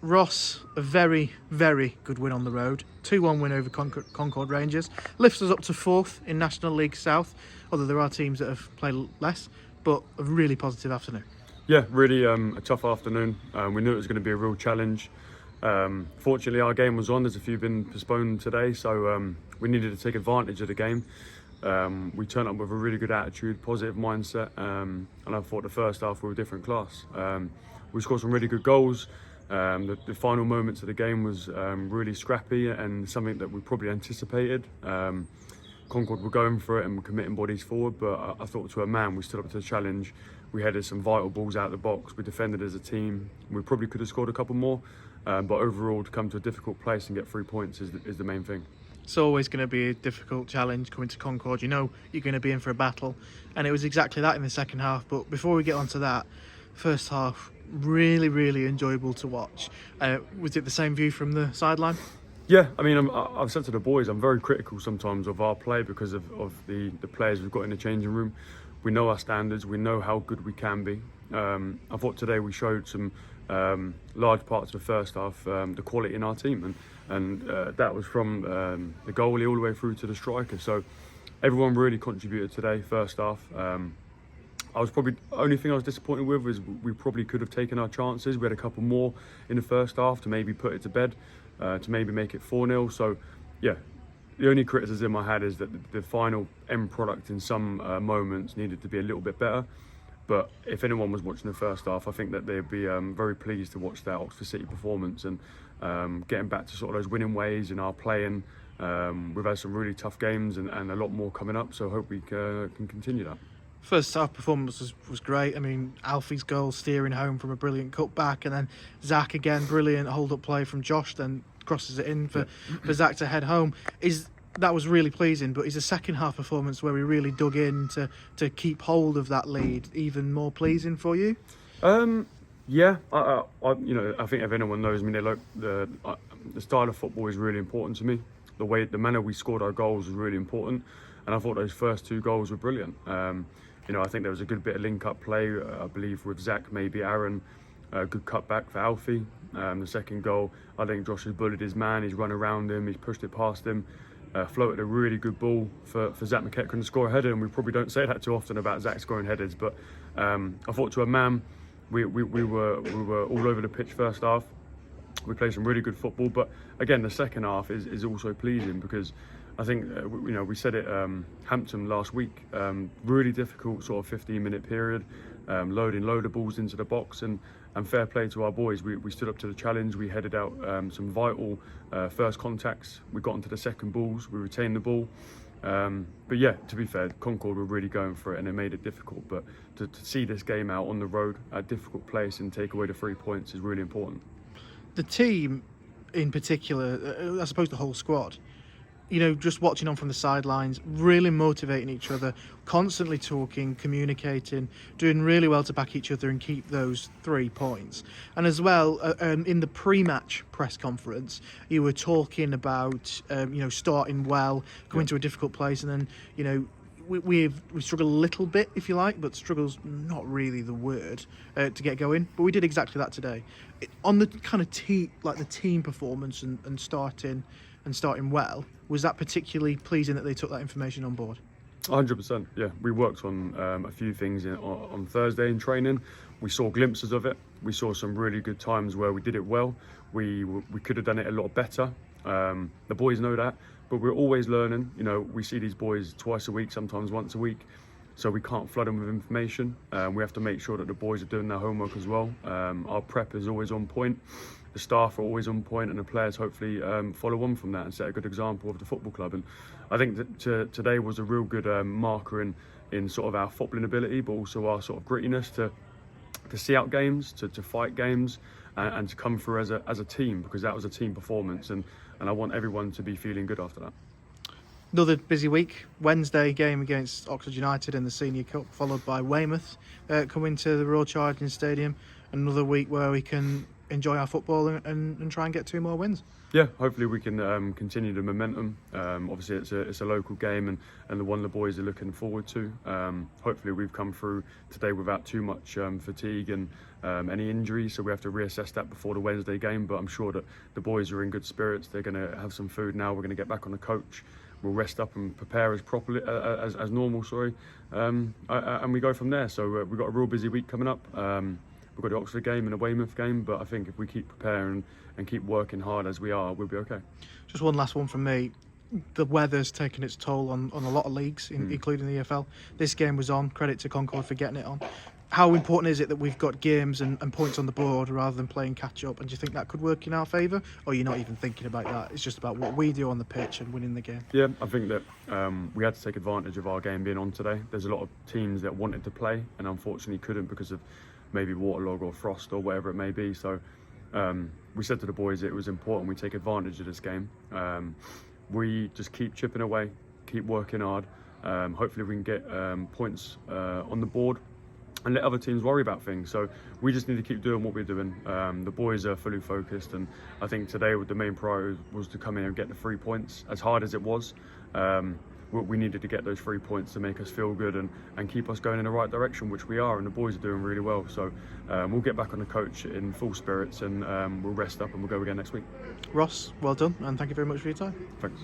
Ross, a very, very good win on the road. 2-1 win over Concord Rangers. Lifts us up to 4th in National League South, although there are teams that have played less, but a really positive afternoon. Yeah, really a tough afternoon. We knew it was going to be a real challenge. Fortunately, our game was on. There's a few been postponed today, so we needed to take advantage of the game. We turned up with a really good attitude, positive mindset, and I thought the first half we were a different class. We scored some really good goals. The final moments of the game was really scrappy and something that we probably anticipated. Concord were going for it and were committing bodies forward, but I thought to a man we stood up to the challenge. We headed some vital balls out of the box. We defended as a team. We probably could have scored a couple more, but overall to come to a difficult place and get 3 points is the main thing. It's always going to be a difficult challenge coming to Concord. You know you're going to be in for a battle, and it was exactly that in the second half. But before we get onto that, first half, really, really enjoyable to watch. Was it the same view from the sideline? Yeah, I mean, I've said to the boys, I'm very critical sometimes of our play because of the players we've got in the changing room. We know our standards, we know how good we can be. I thought today we showed some large parts of the first half, the quality in our team, and that was from the goalie all the way through to the striker. So everyone really contributed today, first half. The only thing I was disappointed with is we probably could have taken our chances. We had a couple more in the first half to maybe put it to bed, to maybe make it 4-0. So, yeah, the only criticism I had is that the final end product in some moments needed to be a little bit better. But if anyone was watching the first half, I think that they'd be very pleased to watch that Oxford City performance and getting back to sort of those winning ways in our playing. We've had some really tough games and a lot more coming up, so I hope we can continue that. First half performance was great. I mean, Alfie's goal steering home from a brilliant cutback, and then Zach again, brilliant hold-up play from Josh, then crosses it in for Zach to head home. That was really pleasing, but is the second half performance where we really dug in to keep hold of that lead even more pleasing for you? Yeah, I think if anyone knows me, the style of football is really important to me. The manner we scored our goals was really important, and I thought those first 2 goals were brilliant. I think there was a good bit of link-up play, I believe, with Zach, maybe Aaron. Good cutback for Alfie. The second goal, I think Josh has bullied his man. He's run around him. He's pushed it past him. Floated a really good ball for Zach McEachran to score a header, and we probably don't say that too often about Zach scoring headers. But I thought to a man, we were all over the pitch first half. We played some really good football, but again, the second half is also pleasing because I think we said it Hampton last week. Really difficult sort of 15-minute period, loading balls into the box, and fair play to our boys. We stood up to the challenge. We headed out some vital first contacts. We got into the second balls. We retained the ball. But yeah, to be fair, Concord were really going for it and they made it difficult. But to see this game out on the road at a difficult place and take away the 3 points is really important. The team in particular, I suppose the whole squad, just watching on from the sidelines, really motivating each other, constantly talking, communicating, doing really well to back each other and keep those 3 points. And as well, in the pre-match press conference, you were talking about, starting well, coming to a difficult place, and then, we struggle a little bit, if you like, but struggle's not really the word to get going. But we did exactly that today. On the kind of the team performance and starting well, was that particularly pleasing that they took that information on board? 100%. Yeah, we worked on a few things on Thursday in training. We saw glimpses of it. We saw some really good times where we did it well. We could have done it a lot better. The boys know that. But we're always learning. We see these boys twice a week, sometimes once a week. So we can't flood them with information. We have to make sure that the boys are doing their homework as well. Our prep is always on point. The staff are always on point, and the players hopefully follow on from that and set a good example of the football club. And I think that today was a real good marker in sort of our footballing ability, but also our sort of grittiness to see out games, to fight games, and to come through as a team, because that was a team performance, and I want everyone to be feeling good after that. Another busy week. Wednesday game against Oxford United in the Senior Cup, followed by Weymouth coming to the Royal Charging Stadium. Another week where we can enjoy our football and try and get 2 more wins. Yeah, hopefully we can continue the momentum. Obviously, it's a local game and the one the boys are looking forward to. Hopefully, we've come through today without too much fatigue and any injuries, so we have to reassess that before the Wednesday game. But I'm sure that the boys are in good spirits. They're going to have some food now. We're going to get back on the coach. We'll rest up and prepare as properly as normal. And we go from there. So we've got a real busy week coming up. We've got the Oxford game and a Weymouth game, but I think if we keep preparing and keep working hard as we are, we'll be okay. Just one last one from me. The weather's taken its toll on a lot of leagues, including the EFL. This game was on. Credit to Concord for getting it on. How important is it that we've got games and points on the board rather than playing catch up? And do you think that could work in our favour? Or you're not even thinking about that? It's just about what we do on the pitch and winning the game. Yeah, I think that we had to take advantage of our game being on today. There's a lot of teams that wanted to play and unfortunately couldn't because of maybe waterlog or frost or whatever it may be. So we said to the boys it was important we take advantage of this game. We just keep chipping away, keep working hard. Hopefully we can get points on the board and let other teams worry about things. So we just need to keep doing what we're doing. The boys are fully focused, and I think today the main priority was to come in and get the 3 points. As hard as it was, we needed to get those 3 points to make us feel good and keep us going in the right direction, which we are, and the boys are doing really well. So we'll get back on the coach in full spirits and we'll rest up and we'll go again next week. Ross, well done, and thank you very much for your time. Thanks.